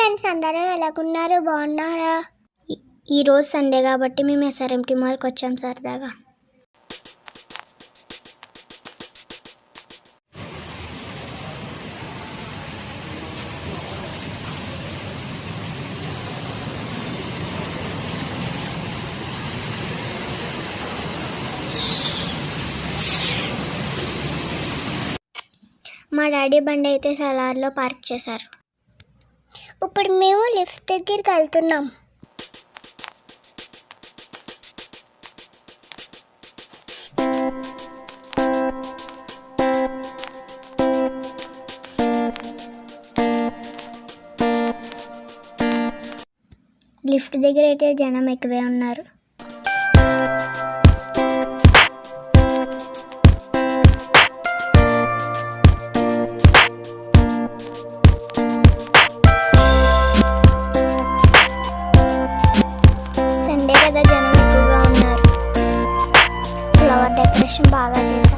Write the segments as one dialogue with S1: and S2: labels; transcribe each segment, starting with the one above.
S1: Friends, అందరూ ఎలాగున్నారు? బాగున్నారా? ఈరోజు సండే కాబట్టి మేము ఎస్ఆర్ఎంటీ మాల్కి వచ్చాం సరదాగా. మా డాడీ బండి అయితే సలార్లో పార్క్ చేశారు. ఇప్పుడు మేము లిఫ్ట్ దగ్గరికి వెళ్తున్నాం. లిఫ్ట్ దగ్గర అయితే జనం ఎక్కువే ఉన్నారు. సండే కదా, జనం ఎక్కువగా ఉన్నారు. ఫ్లవర్ డెకరేషన్ బాగా చేశారు.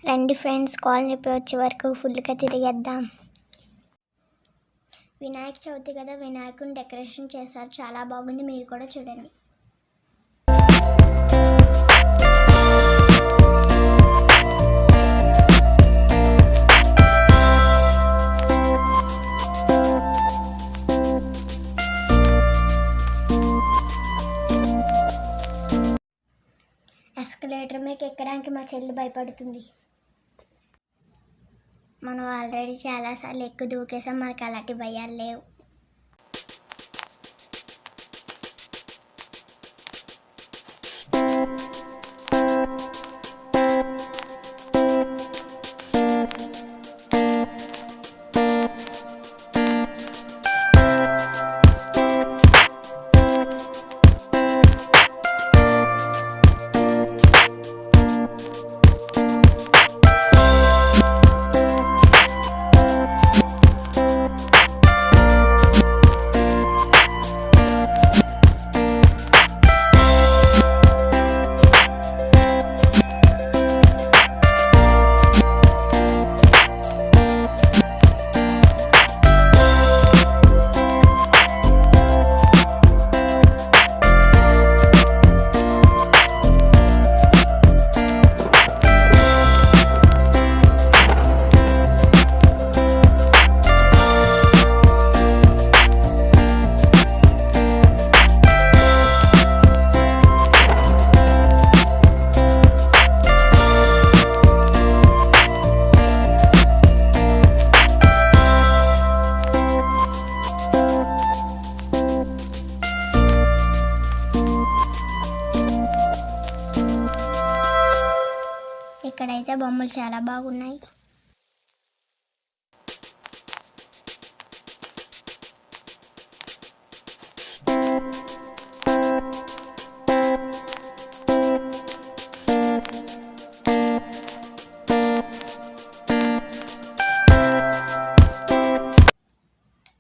S1: రండి ఫ్రెండ్స్, కాలనీపై వచ్చే వరకు ఫుల్గా తిరిగేద్దాం. వినాయక చవితి కదా, వినాయకుని డెకరేషన్ చేశారు, చాలా బాగుంది. మీరు కూడా చూడండి. ఎస్కలేటర్ మీకు ఎక్కడానికి మా చెల్లి భయపడుతుంది. మనం ఆల్రెడీ చాలాసార్లు ఎక్కువ దూకేసాం, మనకు అలాంటి భయాలు లేవు. ఇక్కడైతే బొమ్మలు చాలా బాగున్నాయి.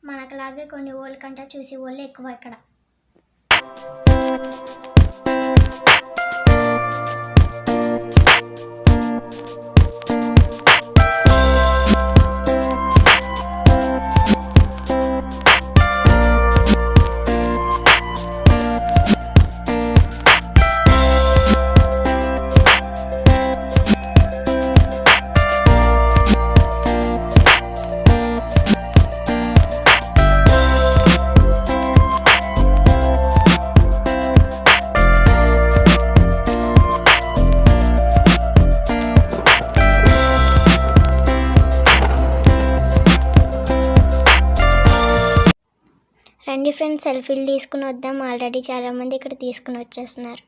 S1: మనకులాగే కొన్ని ఊళ్ళ కంటే చూసే వాళ్ళు ఎక్కువ ఇక్కడ. రండి ఫ్రెండ్స్, సెల్ఫీలు తీసుకుని వద్దాం. ఆల్రెడీ చాలామంది ఇక్కడ తీసుకుని వచ్చేస్తున్నారు.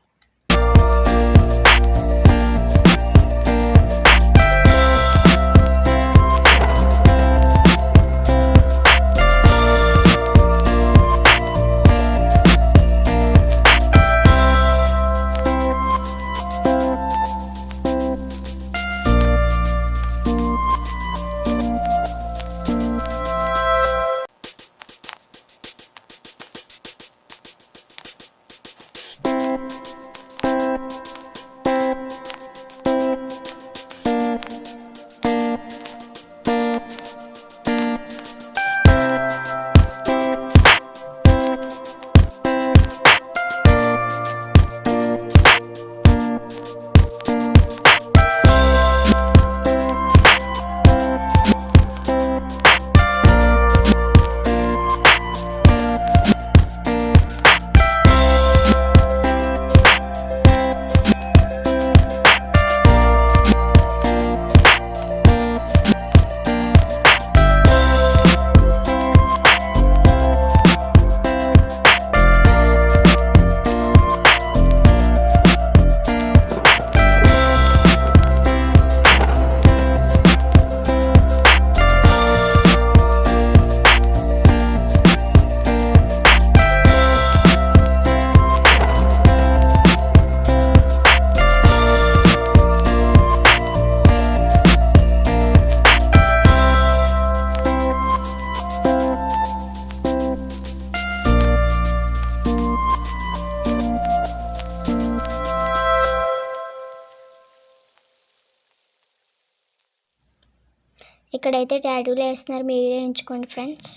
S1: ఇక్కడైతే టాటూలు వేస్తున్నారు, మీరే ఎంచుకోండి ఫ్రెండ్స్.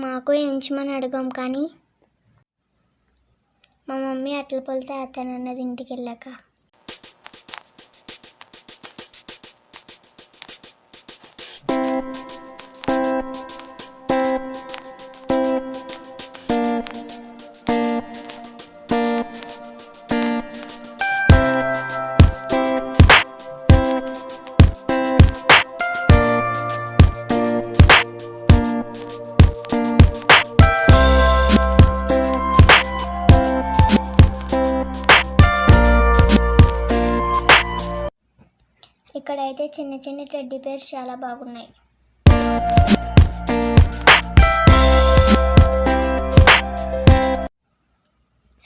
S1: మాకు ఎంచమని అడగాం కానీ మా మమ్మీ అట్ల పొలితే అతనన్నది ఇంటికి వెళ్ళాక. ఇక్కడైతే చిన్న చిన్న టెడ్డీ బేర్స్ చాలా బాగున్నాయి.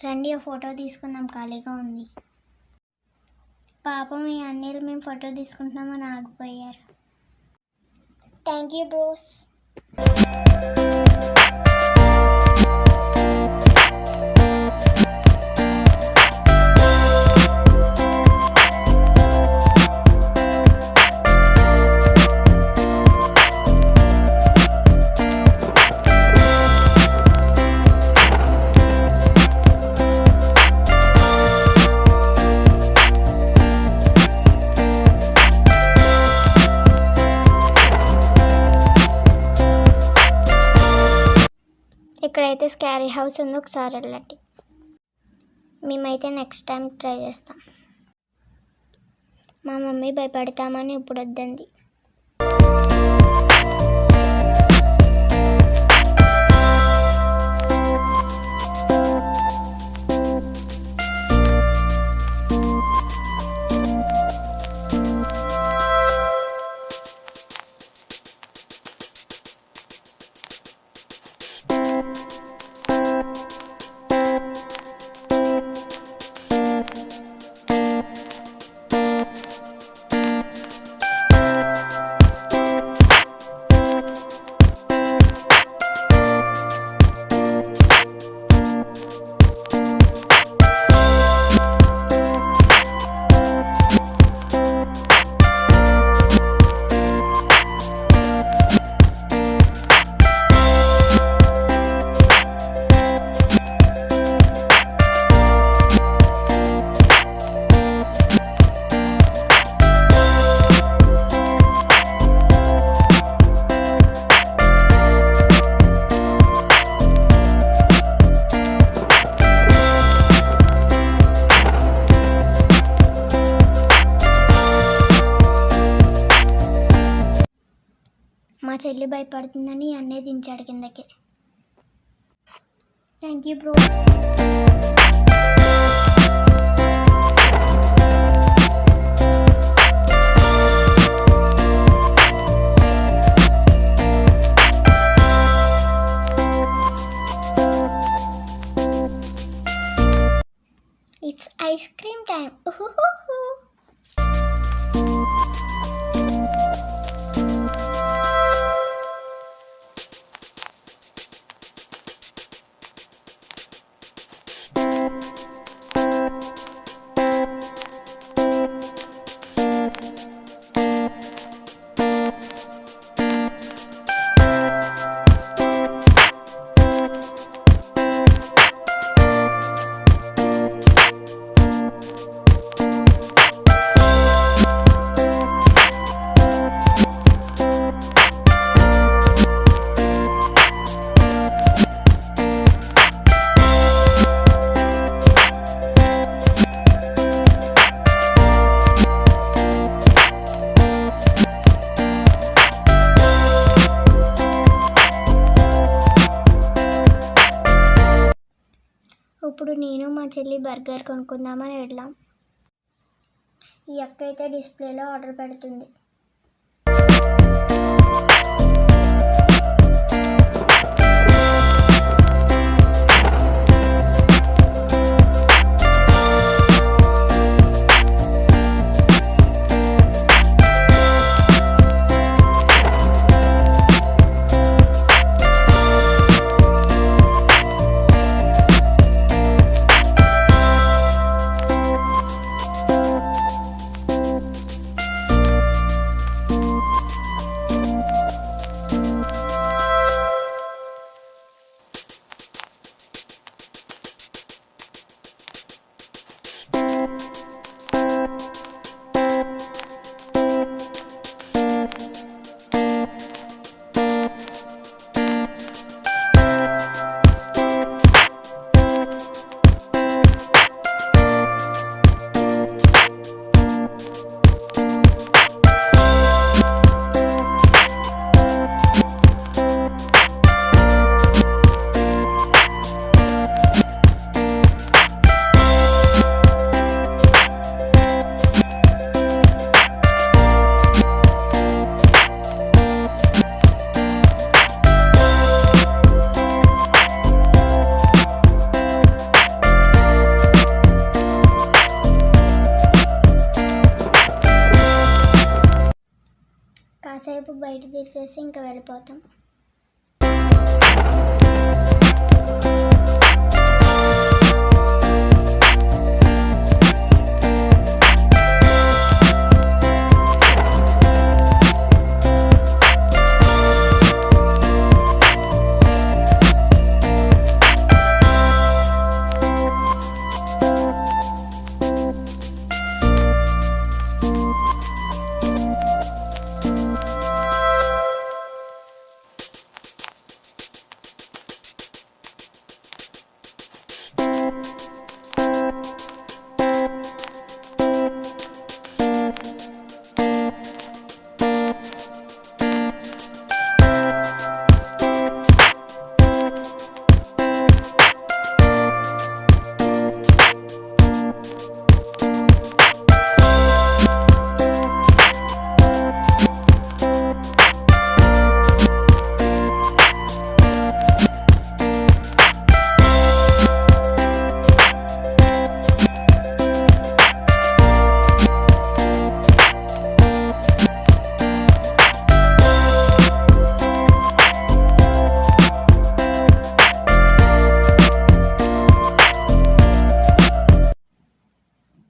S1: రండి ఓ ఫోటో తీసుకుందాం, ఖాళీగా ఉంది. పాపం ఈ అన్నయ్యలు మేము ఫోటో తీసుకుంటున్నామని ఆగిపోయారు. Thank you bros. ఇక్కడైతే స్కారీ హౌస్ ఉంది, ఒకసారి వెళ్ళండి. మేమైతే నెక్స్ట్ టైం ట్రై చేస్తాం. మా మమ్మీ భయపడతామని ఇప్పుడు వద్దంది. మా చెల్లి భయపడుతుందని అన్నీ దించాడు కిందకి. Thank you bro. It's ice cream time. ఇప్పుడు నేను మా చెల్లి బర్గర్ కొనుక్కుందామని వెళ్ళాం. ఈ అక్క అయితే డిస్ప్లేలో ఆర్డర్ పెడుతుంది. బయట తిరిగేసి ఇంకా వెళ్ళిపోతాం.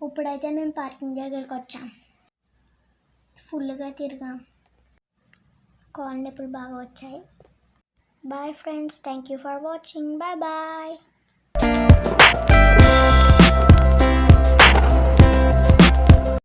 S1: ఇప్పుడైతే మేము పార్కింగ్ దగ్గరికి వచ్చాం. ఫుల్గా తిరిగాం. కాలనీ ఇప్పుడు బాగా వచ్చాయి. Bye friends, thank you for watching. Bye bye.